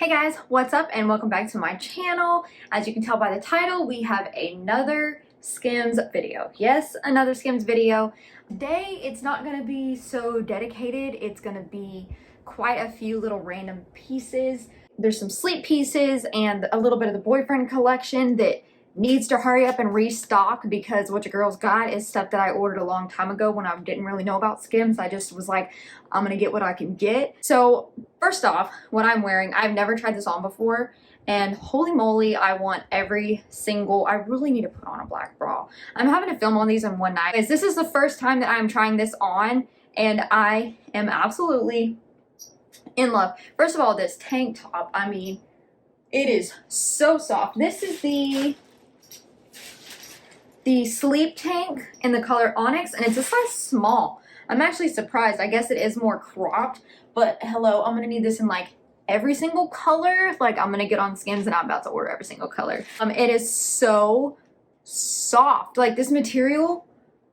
Hey guys, what's up and welcome back to my channel. As you can tell by the title, we have another Skims video. Yes, another Skims video. Today, it's not going to be so dedicated. It's going to be quite a few little random pieces. There's some sleep pieces and a little bit of the boyfriend collection that needs to hurry up and restock because what your girl's got is stuff that I ordered a long time ago when I didn't really know about Skims. I just was like, I'm gonna get what I can get. So first off, what I'm wearing, I've never tried this on before, and holy moly, I want every single, I really need to put on a black bra. I'm having to film on these in one night. This is the first time that I'm trying this on, and I am absolutely in love. First of all, this tank top, I mean, it is so soft. This is the sleep tank in the color Onyx, and it's a size small. I'm actually surprised. I guess it is more cropped, but hello, I'm gonna need this in like every single color. Like I'm gonna get on Skims and I'm about to order every single color. It is so soft. Like this material,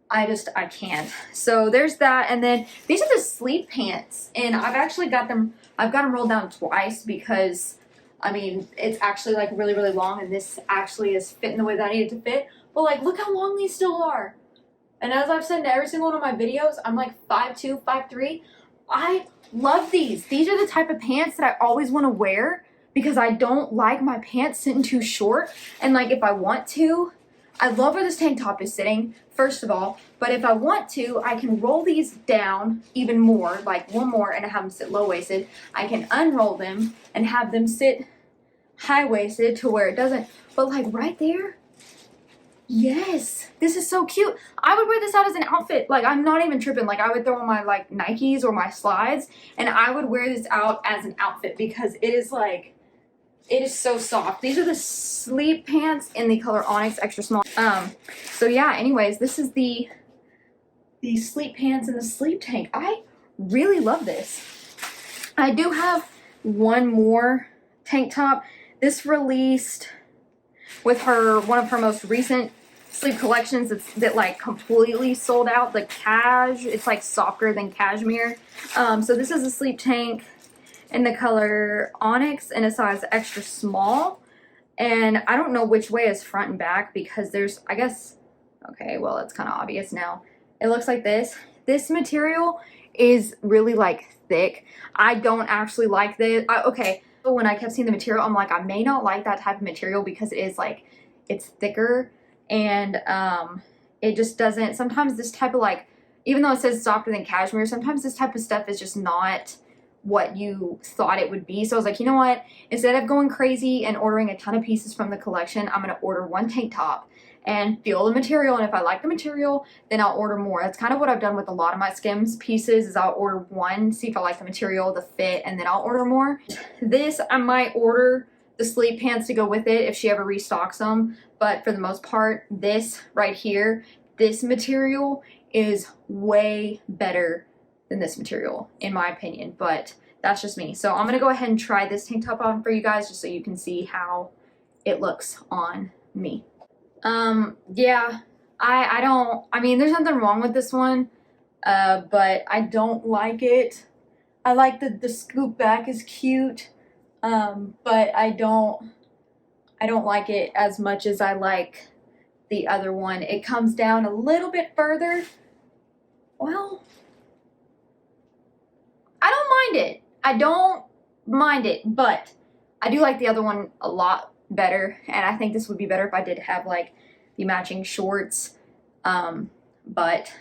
I can't. So there's that, and then these are the sleep pants, and I've got them rolled down twice because I mean, it's actually like really, really long, and this actually is fitting the way that I need it to fit. But like, look how long these still are. And as I've said in every single one of my videos, I'm like 5'2", 5'3". I love these. These are the type of pants that I always want to wear because I don't like my pants sitting too short. And like, if I want to, I love where this tank top is sitting, first of all. But if I want to, I can roll these down even more, like one more, and have them sit low-waisted. I can unroll them and have them sit high-waisted to where it doesn't. But like right there, yes, this is so cute. I would wear this out as an outfit. Like, I'm not even tripping. Like, I would throw on my like Nikes or my slides, and I would wear this out as an outfit because it is like, it is so soft. These are the sleep pants in the color Onyx, extra small. So yeah, anyways, this is the sleep pants in the sleep tank. I really love this. I do have one more tank top. This released with one of her most recent sleep collections that like completely sold out. The it's like softer than cashmere. So this is a sleep tank in the color Onyx in a size extra small, and I don't know which way is front and back because there's, I guess, okay, well, it's kind of obvious now. It looks like this. This material is really like thick. I don't actually like this. Okay, so when I kept seeing the material, I'm like, I may not like that type of material because it is like, it's thicker, and it just doesn't, sometimes this type of like, even though it says softer than cashmere, sometimes this type of stuff is just not what you thought it would be. So I was like, you know what, instead of going crazy and ordering a ton of pieces from the collection, I'm gonna order one tank top and feel the material, and if I like the material, then I'll order more. That's kind of what I've done with a lot of my Skims pieces, is I'll order one, see if I like the material, the fit, and then I'll order more. This, I might order the sleep pants to go with it if she ever restocks them, but for the most part, this right here, this material is way better than this material, in my opinion, but that's just me. So I'm gonna go ahead and try this tank top on for you guys just so you can see how it looks on me. Yeah, I mean, there's nothing wrong with this one, but I don't like it. I like the scoop back is cute, but I don't like it as much as I like the other one. It comes down a little bit further. Well, I don't mind it. I don't mind it, but I do like the other one a lot better, and I think this would be better if I did have like the matching shorts, but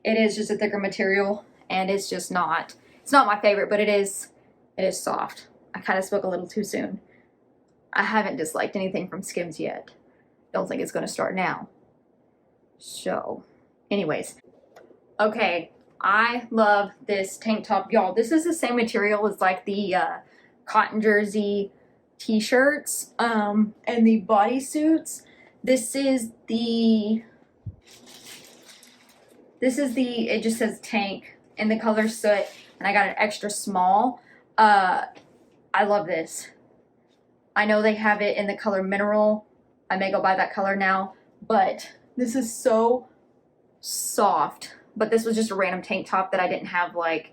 it is just a thicker material, and it's just not, it's not my favorite, but it is soft. I kind of spoke a little too soon. I haven't disliked anything from Skims yet. Don't think it's going to start now. So anyways, okay, I love this tank top, y'all. This is the same material as like the cotton jersey t-shirts and the bodysuits. This is the, it just says tank in the color soot, and I got an extra small. I love this. I know they have it in the color mineral. I may go buy that color now, but this is so soft. But this was just a random tank top that I didn't have like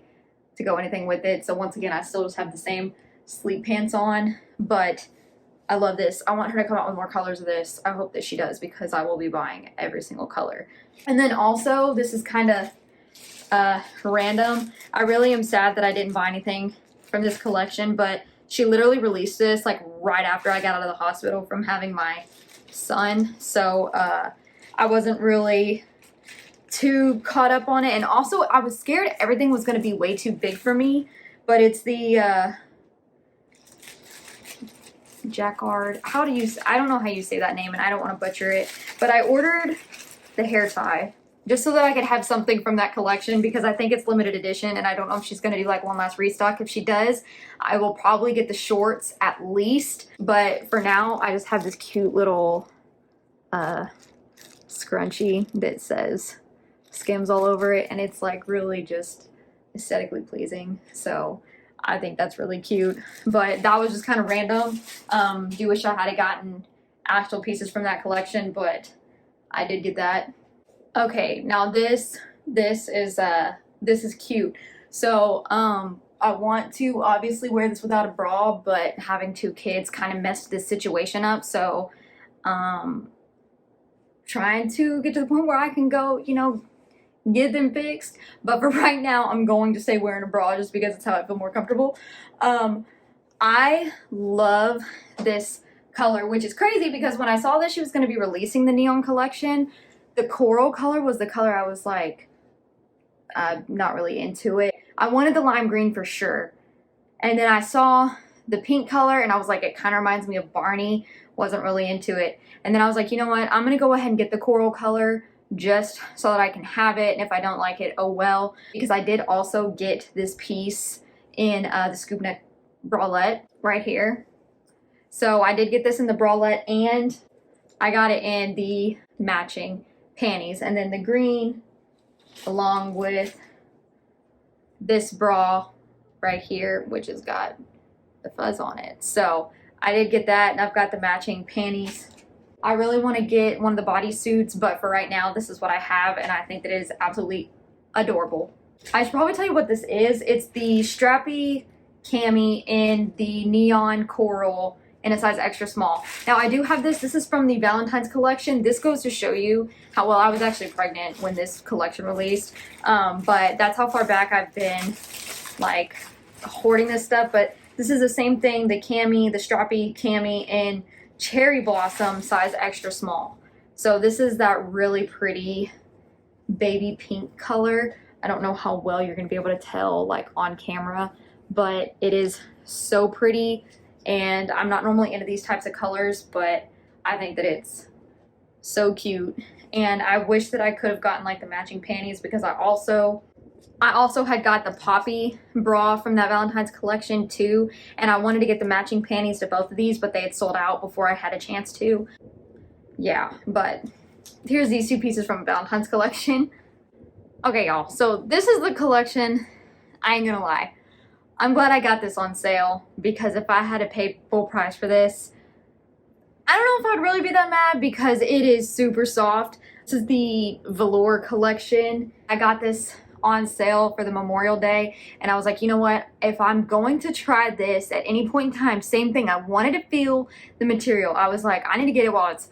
to go anything with it. So once again, I still just have the same sleep pants on, but I love this. I want her to come out with more colors of this. I hope that she does because I will be buying every single color. And then also, this is kind of random. I really am sad that I didn't buy anything from this collection, but she literally released this like right after I got out of the hospital from having my son. So I wasn't really too caught up on it. And also, I was scared everything was going to be way too big for me, but it's the JACQUARD. I don't know how you say that name, and I don't want to butcher it, but I ordered the hair tie just so that I could have something from that collection because I think it's limited edition, and I don't know if she's going to do like one last restock. If she does, I will probably get the shorts at least, but for now I just have this cute little scrunchie that says Skims all over it, and it's like really just aesthetically pleasing, so I think that's really cute. But that was just kind of random. Do wish I had gotten actual pieces from that collection, but I did get that. Okay, now this is cute. So I want to obviously wear this without a bra, but having 2 kids kind of messed this situation up. So trying to get to the point where I can go, you know, get them fixed, but for right now I'm going to stay wearing a bra just because it's how I feel more comfortable. I love this color, which is crazy because when I saw that she was going to be releasing the neon collection, the coral color was the color I was like not really into it. I wanted the lime green for sure, and then I saw the pink color and I was like, it kind of reminds me of Barney. Wasn't really into it, and then I was like, you know what, I'm gonna go ahead and get the coral color just so that I can have it, and if I don't like it, oh well. Because I did also get this piece in the scoop neck bralette right here. So I did get this in the bralette, and I got it in the matching panties, and then the green along with this bra right here, which has got the fuzz on it. So I did get that, and I've got the matching panties. I really want to get one of the bodysuits, but for right now, this is what I have, and I think that it is absolutely adorable. I should probably tell you what this is. It's the Strappy Cami in the neon coral in a size extra small. Now, I do have this. This is from the Valentine's collection. This goes to show you how well I was actually pregnant when this collection released. But that's how far back I've been, like, hoarding this stuff. But this is the same thing, the Cami, the Strappy Cami in cherry blossom size extra small. So this is that really pretty baby pink color. I don't know how well you're gonna be able to tell like on camera, but it is so pretty, and I'm not normally into these types of colors, but I think that it's so cute. And I wish that I could have gotten like the matching panties because I also had got the poppy bra from that Valentine's collection too, and I wanted to get the matching panties to both of these, but they had sold out before I had a chance to. Yeah, but here's these 2 pieces from Valentine's collection. Okay, y'all, so this is the collection. I ain't gonna lie. I'm glad I got this on sale because if I had to pay full price for this, I don't know if I'd really be that mad because it is super soft. This is the Velour Collection. I got this on sale for the Memorial Day, and I was like, you know what, if I'm going to try this at any point in time, same thing, I wanted to feel the material. I was like, I need to get it while it's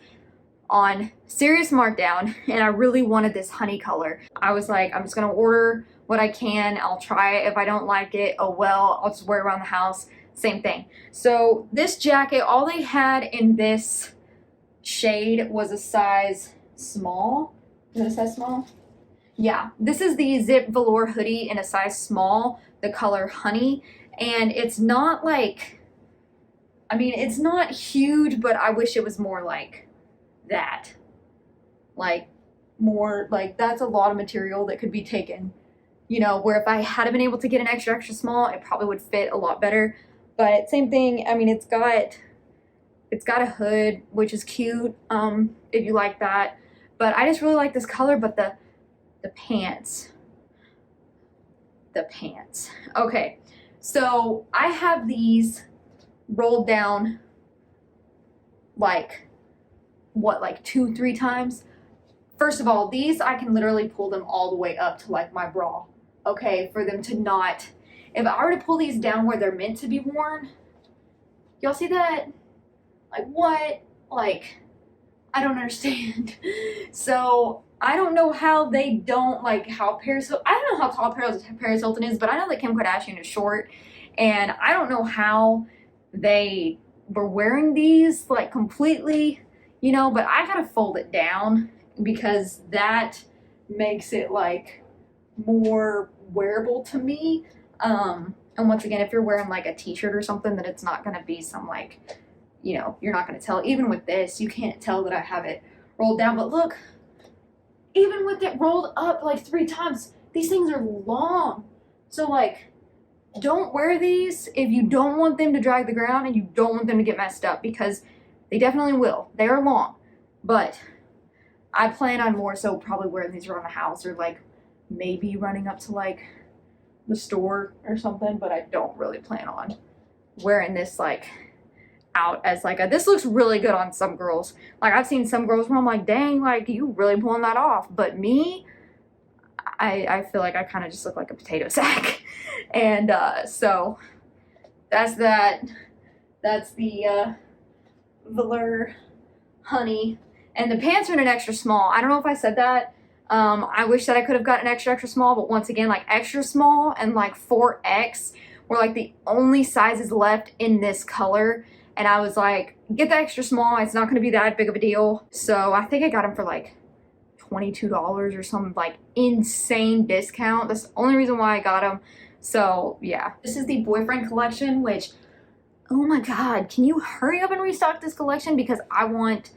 on serious markdown, and I really wanted this honey color. I was like, I'm just gonna order what I can, I'll try it. If I don't like it, oh well, I'll just wear it around the house, same thing. So this jacket, all they had in this shade was a size small. Is it a size small? Yeah, this is the Zip Velour Hoodie in a size small, the color Honey, and it's not like, I mean, it's not huge, but I wish it was more like that. Like, more, like, that's a lot of material that could be taken, you know, where if I had been able to get an extra small, it probably would fit a lot better. But same thing, I mean, it's got a hood, which is cute, if you like that. But I just really like this color, but the pants. Okay, so I have these rolled down like, what, like 2-3 times? First of all, these, I can literally pull them all the way up to like my bra, okay, for them to not, if I were to pull these down where they're meant to be worn, Y'all see that? Like what? Like, I don't understand. So I don't know how they don't, like, how Paris, I don't know how tall Paris Hilton is, but I know that Kim Kardashian is short, and I don't know how they were wearing these, like, completely, you know, but I gotta fold it down because that makes it, like, more wearable to me. And once again, if you're wearing, like, a t-shirt or something, then it's not gonna be some, like, you know, you're not gonna tell. Even with this, you can't tell that I have it rolled down, but look, even with it rolled up like 3 times, these things are long. So, like, don't wear these if you don't want them to drag the ground and you don't want them to get messed up, because they definitely will. They are long, but I plan on more so probably wearing these around the house, or like maybe running up to like the store or something, but I don't really plan on wearing this like out as like a, this looks really good on some girls. Like, I've seen some girls where I'm like, dang, like, you really pulling that off. But me, I feel like I kind of just look like a potato sack. And so that's that. That's the Velour Honey. And the pants are in an extra small. I don't know if I said that. I wish that I could have gotten extra small, but once again, like, extra small and like 4X were like the only sizes left in this color. And I was like, get the extra small. It's not going to be that big of a deal. So I think I got them for like $22 or some like insane discount. That's the only reason why I got them. So yeah, this is the boyfriend collection, which, oh my God, can you hurry up and restock this collection? Because I want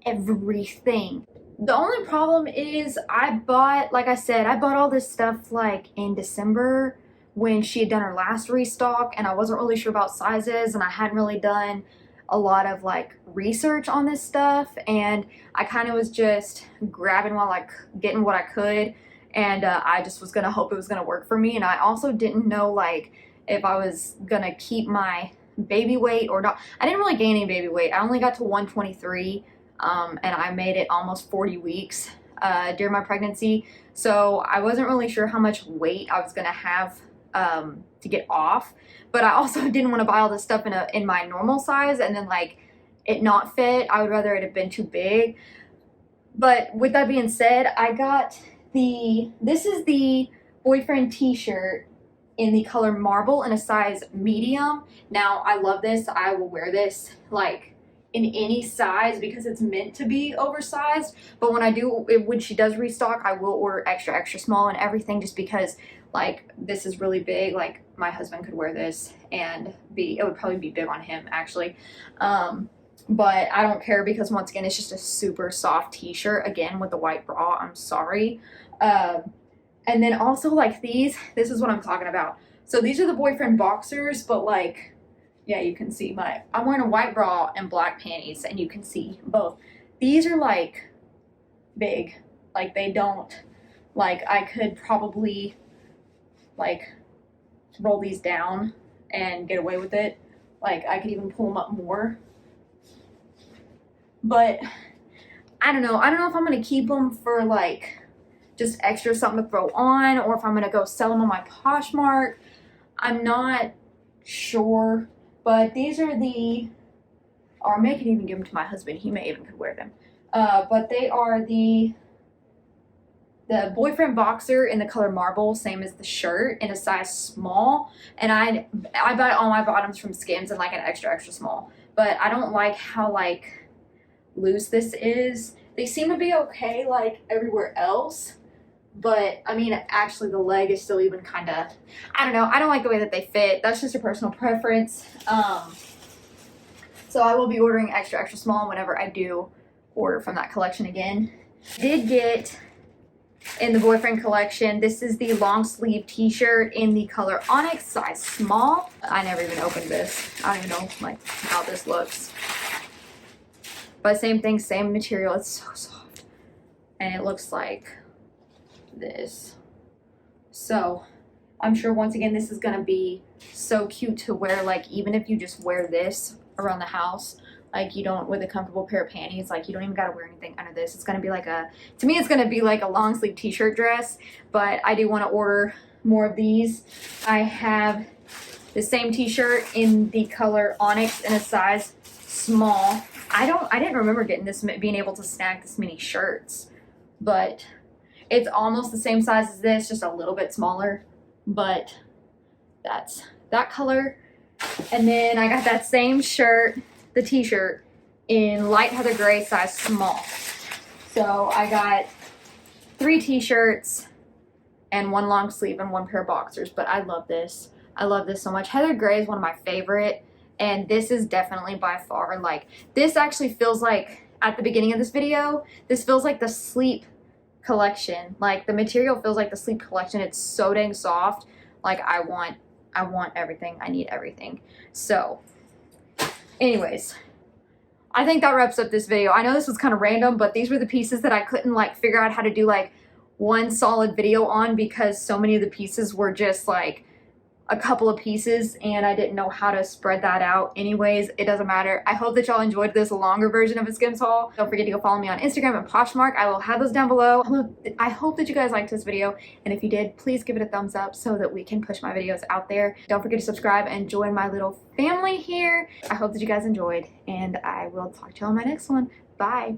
everything. The only problem is I bought, like I said, I bought all this stuff like in December when she had done her last restock, and I wasn't really sure about sizes, and I hadn't really done a lot of like research on this stuff, and I kind of was just grabbing while like getting what I could, and I just was gonna hope it was gonna work for me. And I also didn't know like if I was gonna keep my baby weight or not. I didn't really gain any baby weight. I only got to 123, and I made it almost 40 weeks during my pregnancy, so I wasn't really sure how much weight I was gonna have to get off. But I also didn't want to buy all this stuff in my normal size and then like it not fit. I would rather it have been too big. But with that being said, I got this is the boyfriend t-shirt in the color marble in a size medium. Now, I love this. I will wear this like in any size because it's meant to be oversized. But when she does restock, I will order extra small and everything, just because like this is really big. Like, my husband could wear this and it would probably be big on him actually. But I don't care because once again, it's just a super soft t-shirt, again with the white bra. I'm sorry. And then also like this is what I'm talking about. So these are the boyfriend boxers, but like, yeah, you can see I'm wearing a white bra and black panties, and you can see both. These are like big. Like, they don't, like, I could probably like roll these down and get away with it. Like, I could even pull them up more. But I don't know. I don't know if I'm going to keep them for like just extra something to throw on, or if I'm going to go sell them on my Poshmark. I'm not sure. But these are or I may could even give them to my husband. He may even could wear them. But they are the boyfriend boxer in the color marble, same as the shirt, in a size small. And I buy all my bottoms from Skims in like an extra small. But I don't like how like loose this is. They seem to be okay like everywhere else. But I mean, actually the leg is still even kind of, I don't know. I don't like the way that they fit. That's just a personal preference. So I will be ordering extra small whenever I do order from that collection again. Did get in the boyfriend collection, this is the long sleeve t-shirt in the color Onyx, size small. I never even opened this. I don't even know like how this looks. But same thing, same material. It's so soft. And it looks like this. So I'm sure once again this is gonna be so cute to wear, like even if you just wear this around the house, like you don't, with a comfortable pair of panties, like you don't even gotta wear anything under this. It's gonna be like to me it's gonna be like a long sleeve t-shirt dress. But I do want to order more of these. I have the same t-shirt in the color Onyx in a size small. I didn't remember getting this, being able to snag this many shirts, but it's almost the same size as this, just a little bit smaller. But that's that color. And then I got that same shirt, the t-shirt, in light heather gray, size small. So I got 3 t-shirts and 1 long sleeve and 1 pair of boxers. But I love this. I love this so much. Heather gray is one of my favorite. And this is definitely by far, like, this actually feels like, at the beginning of this video, this feels like the Sleep collection. Like, the material feels like the Sleep collection. It's so dang soft. Like, I want everything. I need everything. So, anyways, I think that wraps up this video. I know this was kind of random, but these were the pieces that I couldn't, like, figure out how to do, like, one solid video on because so many of the pieces were just, like, a couple of pieces and I didn't know how to spread that out. Anyways, it doesn't matter. I hope that y'all enjoyed this longer version of a Skims haul. Don't forget to go follow me on Instagram at Poshmark. I will have those down below. I hope that you guys liked this video, and if you did, please give it a thumbs up so that we can push my videos out there. Don't forget to subscribe and join my little family here. I hope that you guys enjoyed, and I will talk to y'all in my next one. Bye.